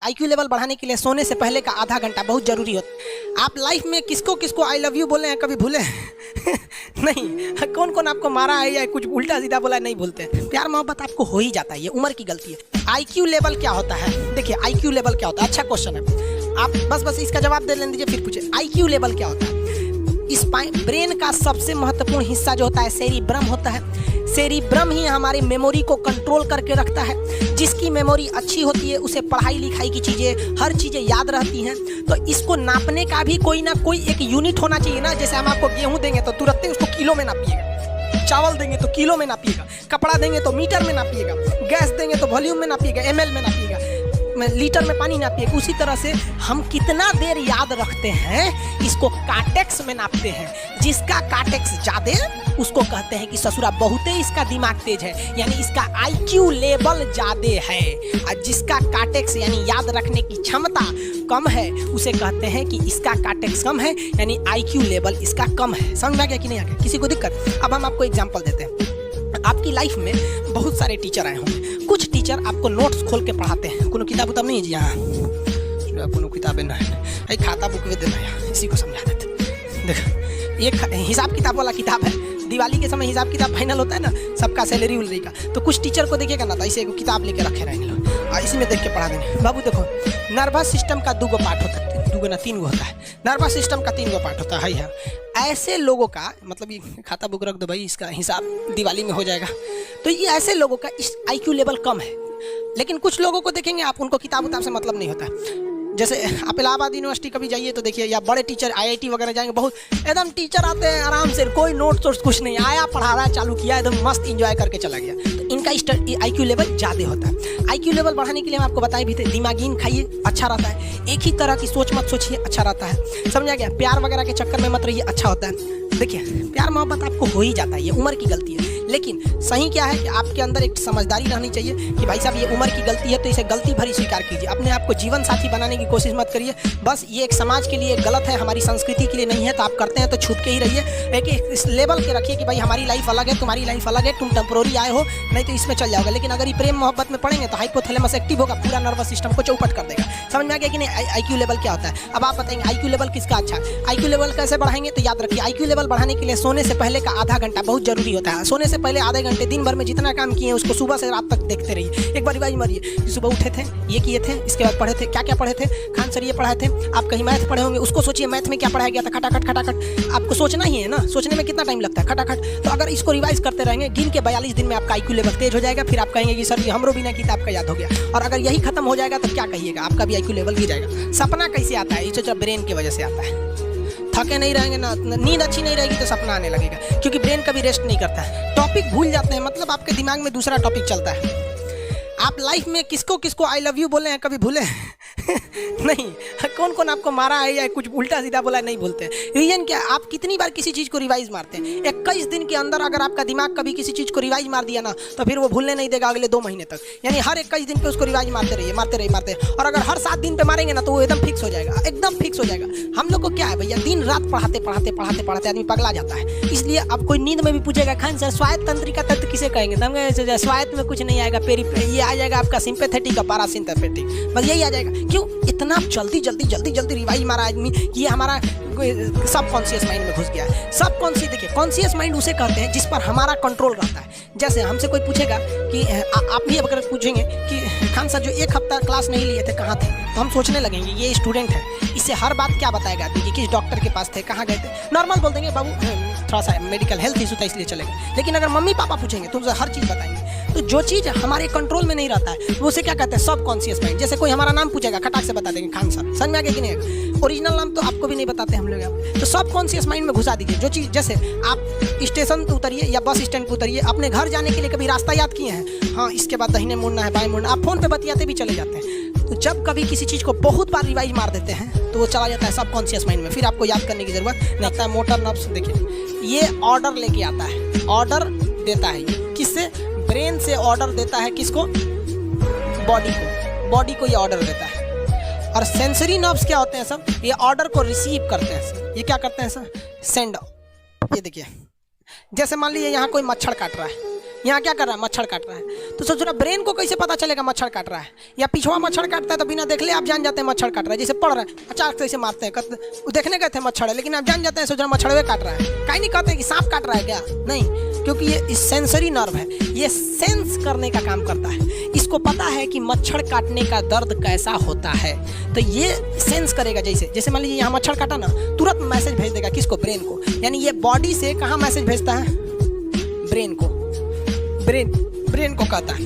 IQ level बढ़ाने के लिए सोने से पहले का आधा घंटा बहुत जरूरी होता है। आप लाइफ में किसको किसको आई लव यू बोले हैं कभी भूले नहीं? कौन कौन आपको मारा है या कुछ उल्टा सीधा बोला है नहीं भूलते। प्यार मोहब्बत आपको हो ही जाता है, ये उम्र की गलती है। आईक्यू लेवल क्या होता है? देखिए आईक्यू लेवल क्या होता है, अच्छा क्वेश्चन है। आप बस इसका जवाब दे लेने दीजिए फिर पूछे आईक्यू लेवल क्या होता है। इस ब्रेन का सबसे महत्वपूर्ण हिस्सा जो होता है सेरिब्रम होता है। सेरिब्रम ही हमारी मेमोरी को कंट्रोल करके रखता है। जिसकी मेमोरी अच्छी होती है उसे पढ़ाई लिखाई की चीज़ें हर चीज़ें याद रहती हैं। तो इसको नापने का भी कोई ना कोई एक यूनिट होना चाहिए ना। जैसे हम आपको गेहूं देंगे तो तुरंत ही उसको किलो में नापिएगा, चावल देंगे तो किलो में नापिएगा, कपड़ा देंगे तो मीटर में नापिएगा, गैस देंगे तो वॉल्यूम में नापिएगा, एमएल में नापिएगा, लीटर में पानी नापिएगा। उसी तरह से हम कितना देर याद रखते हैं इसको काटेक्स में नापते हैं। जिसका काटेक्स ज्यादा उसको कहते हैं कि ससुरा बहुते इसका दिमाग तेज है, यानी इसका आईक्यू लेवल ज्यादा है। और जिसका काटेक्स यानी याद रखने की क्षमता कम है उसे कहते हैं कि इसका काटेक्स कम है, यानी आईक्यू लेवल इसका कम है। समझ में आ गया कि नहीं आ गया? किसी को दिक्कत? अब हम आपको एग्जांपल देते हैं। आपकी लाइफ में बहुत सारे टीचर आए होंगे। कुछ टीचर आपको नोट्स खोल के पढ़ाते हैं। कोनो किताब उताब नहीं है जी? हाँ, कोनो किताबें ना है, खाता बुक में देना है, इसी को समझा देते। देखो एक हिसाब किताब वाला किताब है। दिवाली के समय हिसाब किताब फाइनल होता है ना, सबका सैलरी उलरी का। तो कुछ टीचर को देखिएगा ना, तो ऐसे एक किताब लेके रखे रहेंगे लोग और इसी में देख के पढ़ा देंगे। बाबू देखो, नर्वस सिस्टम का 2 गो पार्ट होता है, 2 गो ना 3 गो होता है। नर्वस सिस्टम का 3 गो पार्ट होता है। ऐसे लोगों का मतलब ये खाता बुक रख दो भाई, इसका हिसाब दिवाली में हो जाएगा। तो ये ऐसे लोगों का इस आईक्यू लेवल कम है। लेकिन कुछ लोगों को देखेंगे आप, उनको किताब उताब से मतलब नहीं होता। जैसे आप इलाहाबाद यूनिवर्सिटी कभी जाइए तो देखिए, या बड़े टीचर आईआईटी वगैरह जाएंगे, बहुत एकदम टीचर आते हैं आराम से, कोई नोट्स वोट्स कुछ नहीं, आया पढ़ा रहा है, चालू किया, एकदम मस्त एंजॉय करके चला गया। तो इनका आईक्यू लेवल ज़्यादा होता है। आईक्यू लेवल बढ़ाने के लिए हम आपको बताए भी थे, दिमागीन खाइए, अच्छा रहता है। एक ही तरह की सोच मत सोचिए, अच्छा रहता है। समझा गया? प्यार वगैरह के चक्कर में मत रहिए, अच्छा होता है। देखिए प्यार मोहब्बत आपको हो ही जाता है, ये उम्र की गलती है। लेकिन सही क्या है कि आपके अंदर एक समझदारी रहनी चाहिए कि भाई साहब ये उम्र की गलती है, तो इसे गलती भरी स्वीकार कीजिए। अपने आप को जीवन साथी बनाने की कोशिश मत करिए। बस ये एक समाज के लिए गलत है, हमारी संस्कृति के लिए नहीं है, तो आप करते हैं तो छूट के ही रहिए। लेकिन इस लेवल के रखिए कि भाई हमारी लाइफ अलग है, तुम्हारी लाइफ अलग है, तुम टेम्पोररी आए हो, नहीं तो इसमें चल जाओगे। लेकिन अगर ये प्रेम मोहब्बत में पड़ेंगे तो हाइपोथैलेमस एक्टिव होगा, पूरा नर्वस सिस्टम को चौपट कर देगा। समझ में आ गया कि नहीं आईक्यू लेवल क्या होता है? अब आप बताएंगे आईक्यू लेवल किसका अच्छा है, आईक्यू लेवल कैसे बढ़ाएंगे? तो याद रखिए आईक्यू लेवल बढ़ाने के लिए सोने से पहले का आधा घंटा बहुत जरूरी होता है। सोने से पहले आधे घंटे दिन भर में जितना काम किए उसको सुबह से रात तक देखते रहिए। एक बार रिवाइज मारिए, सुबह उठे थे, ये किए थे, इसके बाद पढ़े थे, क्या क्या पढ़े थे, खान सर ये पढ़ाए थे, आप कहीं मैथ पढ़े होंगे, उसको सोचिए मैथ में क्या पढ़ाया गया था, खटाखट खटाखट। आपको सोचना ही है ना, सोचने में कितना टाइम लगता है, खटाखट। तो अगर इसको रिवाइज करते रहेंगे, गिन के 42 दिन में आपका आईक्यू लेवल तेज हो जाएगा। फिर आप कहेंगे कि सर ये हमरो बिना किताब का याद हो गया। और अगर यही खत्म हो जाएगा तो क्या कहिएगा, आपका भी आईक्यू लेवल गिर जाएगा। सपना कैसे आता है? ये ब्रेन की वजह से आता है। थके नहीं रहेंगे ना, नींद अच्छी नहीं रहेगी तो सपना आने लगेगा, क्योंकि ब्रेन कभी रेस्ट नहीं करता है। टॉपिक भूल जाते हैं, मतलब आपके दिमाग में दूसरा टॉपिक चलता है। आप लाइफ में किसको किसको आई लव यू बोले हैं कभी भूले नहीं? कौन कौन आपको मारा है या कुछ उल्टा सीधा बोला है नहीं भूलते। रीजन क्या? आप कितनी बार किसी चीज़ को रिवाइज मारते हैं? 21 दिन के अंदर अगर आपका दिमाग कभी किसी चीज़ को रिवाइज मार दिया ना, तो फिर वो भूलने नहीं देगा अगले 2 महीने तक। यानी हर 21 दिन पे उसको रिवाइज मारते रहिए, मारते रहिए, मारते। और अगर हर 7 दिन पे मारेंगे ना तो वो एकदम फिक्स हो जाएगा, एकदम फिक्स हो जाएगा। हम लोग को क्या है भैया, दिन रात पढ़ाते पढ़ाते पढ़ाते पढ़ाते आदमी पगला जाता है। इसलिए अब कोई नींद में भी पूछेगा खान सर स्वायत्त तंत्रिका तत्व किसे कहेंगे, तो स्वायत्त में कुछ नहीं आएगा, ये आ जाएगा आपका सिंपैथेटिक और पैरासिम्पैथेटिक, बस यही आ जाएगा। क्यों इतना जल्दी जल्दी जल्दी जल्दी रिवाइज मारा आदमी? ये हमारा सबकॉन्शियस माइंड में घुस गया है। सबकॉन्शियस, देखिए कॉन्शियस माइंड उसे कहते हैं जिस पर हमारा कंट्रोल रहता है। जैसे हमसे कोई पूछेगा कि आप भी अगर पूछेंगे कि खान सर जो 1 हफ्ता क्लास नहीं लिए थे कहाँ थे, तो हम सोचने लगेंगे ये स्टूडेंट है, इससे हर बात क्या बताएगा कि किस डॉक्टर के पास थे, कहाँ गए थे। नॉर्मल बोल देंगे बाबू थोड़ा सा मेडिकल हेल्थ इशू था इसलिए चले गए। लेकिन अगर मम्मी पापा पूछेंगे तो उनसे हर चीज़ बताएंगे। तो जो चीज़ हमारे कंट्रोल में नहीं रहता है वो उसे क्या कहते हैं, सबकॉन्शियस माइंड। जैसे कोई हमारा नाम पूछेगा, खटाक से बता देंगे खान सर। समझ में आ गया कि नहीं? ओरिजिनल नाम तो आपको भी नहीं बताते हम लोग। तो सबकॉन्शियस माइंड में घुसा दीजिए जो चीज़। जैसे आप स्टेशन पर उतरिए या बस स्टैंड पर उतरिए, अपने घर जाने के लिए कभी रास्ता याद किए हैं? हाँ, इसके बाद दाहिने मुड़ना है, बाएं मुड़ना। आप फोन पे बतियाते भी चले जाते हैं। तो जब कभी किसी चीज़ को बहुत बार रिवाइज मार देते हैं तो वो चला जाता है सबकॉन्शियस माइंड में, फिर आपको याद करने की जरूरत नहीं आता है। मोटर नर्व्स देखिए, ये ऑर्डर लेके आता है, ऑर्डर देता है। किससे? ब्रेन से ऑर्डर देता है। किसको? बॉडी को। बॉडी को ये ऑर्डर देता है। और सेंसरी नर्व्स क्या होते हैं सब? ये ऑर्डर को रिसीव करते हैं सर। ये क्या करते हैं सर? सेंड। ये देखिए, जैसे मान लीजिए यहाँ कोई मच्छर काट रहा है, यहाँ क्या कर रहा है, मच्छर काट रहा है। तो सोच रहा ब्रेन को कैसे पता चलेगा मच्छर काट रहा है, या पिछवा मच्छर काटता है तो बिना देख ले आप जान जाते हैं मच्छर काट रहा है। जैसे पढ़ रहा है अचानक से ऐसे मारते हैं, वो देखने गए थे मच्छर है, लेकिन आप जान जाते हैं, सोच रहा मच्छर काट रहा है। कहीं नहीं कहते कि सांप काट रहा है क्या, नहीं, क्योंकि ये सेंसरी नर्व है, ये सेंस करने का काम करता है। इसको पता है कि मच्छर काटने का दर्द कैसा होता है, तो ये सेंस करेगा। जैसे मान लीजिए यहाँ मच्छर काटा ना, तुरंत मैसेज भेज देगा किसको, ब्रेन को। यानी ये बॉडी से कहाँ मैसेज भेजता है, ब्रेन को। ब्रेन को कहता है,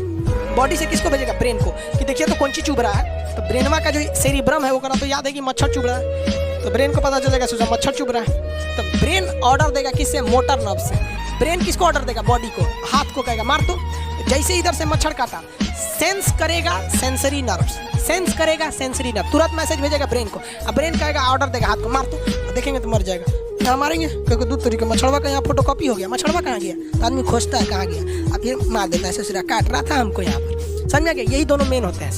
बॉडी से किसको भेजेगा, ब्रेन को, कि देखिए तो कौन चीज चुभ रहा है। तो ब्रेनवा का जो सेरिब्रम है वो करा तो याद है कि मच्छर चुभ रहा है, तो ब्रेन को पता चलेगा सोचा मच्छर चुभ रहा है। तो ब्रेन ऑर्डर देगा किससे, मोटर नर्व से। ब्रेन किसको ऑर्डर देगा, बॉडी को, हाथ को कहेगा मार दो। जैसे इधर से मच्छर काटा, सेंस करेगा सेंसरी नर्व, सेंस करेगा सेंसरी नर्व, तुरंत मैसेज भेजेगा ब्रेन को। अब ब्रेन कहेगा, ऑर्डर देगा हाथ को मार दो, देखेंगे तो मर जाएगा, यहाँ मारेंगे क्योंकि दूध तरीके मच्छरवा का यहाँ फोटोकॉपी हो गया, मच्छरवा कहाँ गया, तो आदमी खोजता है कहाँ गया, अब ये मार देता है, ससुरा काट रहा था हमको यहाँ पर। समझ गया, यही दोनों मेन होते हैं,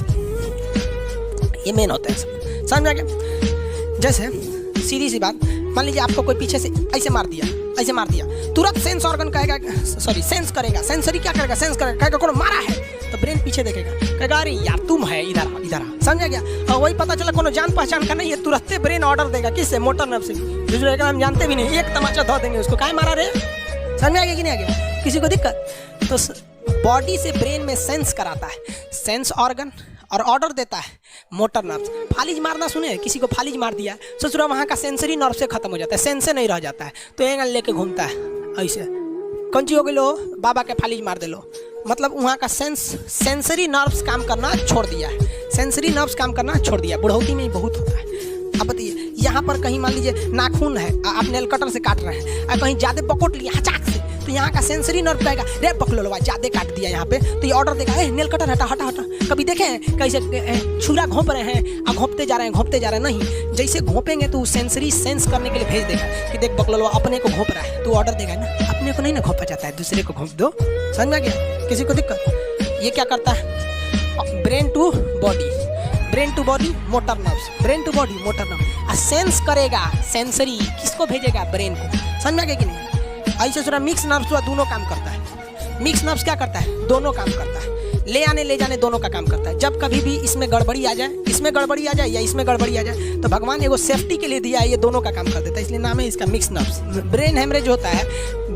ये मेन होते हैं, समझ गया। जैसे सीधी सी बात, मान लीजिए आपको कोई पीछे से ऐसे मार दिया, तुरंत सेंस ऑर्गन कहेगा, सॉरी सेंस करेगा, सेंसरी क्या करेगा, सेंस करेगा, कहेगा कौन मारा है, तो ब्रेन पीछे देखेगा, कहेगा अरे यार तुम है, इधर आ, समझ गया। और वही पता चला कोनो जान पहचान का नहीं है, तुरंत ब्रेन ऑर्डर देगा किससे, मोटर नर्व से। दूसरे हम जानते भी नहीं, एक तमाचा धो देंगे उसको, काहे मारा रे, समझ आ गया कि नहीं आ गया, किसी को दिक्कत। तो बॉडी से ब्रेन में सेंस कराता है सेंस ऑर्गन, और ऑर्डर देता है मोटर नर्व। फालिज मारना सुने, किसी को फालिज मार दिया, सोच रहा वहाँ का सेंसरी नर्व से खत्म हो जाता है, सेंसे नहीं रह जाता है, तो एंगल लेके घूमता है ऐसे, कौन चीज हो गई लो, बाबा के फालिज मार दे लो, मतलब वहाँ का सेंसरी नर्व्स काम करना छोड़ दिया है, सेंसरी नर्व्स काम करना छोड़ दिया। बुढ़ौती में ही बहुत होता है। अब बताइए, यहाँ पर कहीं मान लीजिए नाखून है, आप नेल कटर से काट रहे हैं, और कहीं ज़्यादा पकोट लिया हचाक से, तो यहाँ का सेंसरी नर्व कहेगा रे पकड़ लो, ज़्यादा काट दिया यहाँ पे, तो ये ऑर्डर देगा, ए नेल कटर हटा हटा हटा। कभी देखे हैं कैसे छुरा घोंप रहे हैं, और घोंपते जा रहे हैं, नहीं, जैसे घोंपेंगे तो सेंसरी सेंस करने के लिए भेज देगा कि देख पकड़ लो, अपने को घोंप रहा है, तो ऑर्डर देगा ना, अपने को नहीं ना घोंपा जाता है, दूसरे को घोंप दो, समझ में गया, किसी को दिक्कत। ये क्या करता है, brain to body motor nerves, brain to body motor nerve, sense करेगा सेंसरी, किसको भेजेगा, ब्रेन को, समझ में गया कि नहीं। ऐसे सुना मिक्स नर्व्स दोनों काम करता है, मिक्स नर्व्स क्या करता है, दोनों काम करता है, ले आने ले जाने दोनों का काम करता है। जब कभी भी इसमें गड़बड़ी आ जाए, इसमें गड़बड़ी आ जाए या इसमें गड़बड़ी आ जाए, तो भगवान एगो सेफ्टी के लिए दिया है, ये दोनों का काम कर देता है, इसलिए नाम है इसका मिक्स नर्व्स। ब्रेन हेमरेज होता है,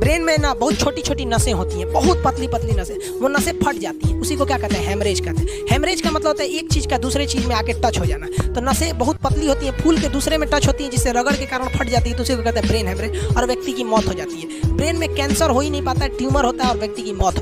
ब्रेन में ना बहुत छोटी छोटी नसें होती हैं, बहुत पतली पतली नसें, वो नसें फट जाती हैं, उसी को क्या कहते हैं, हेमरेज कहते हैं। हेमरेज का मतलब होता है एक चीज़ का दूसरे चीज़ में आके टच हो जाना, तो नसें बहुत पतली होती हैं, फूल के दूसरे में टच होती हैं, जिससे रगड़ के कारण फट जाती है, तो उसी को कहते हैं ब्रेन हेमरेज, और व्यक्ति की मौत हो जाती है। ब्रेन में कैंसर हो ही नहीं पाता है, ट्यूमर होता है और व्यक्ति की मौत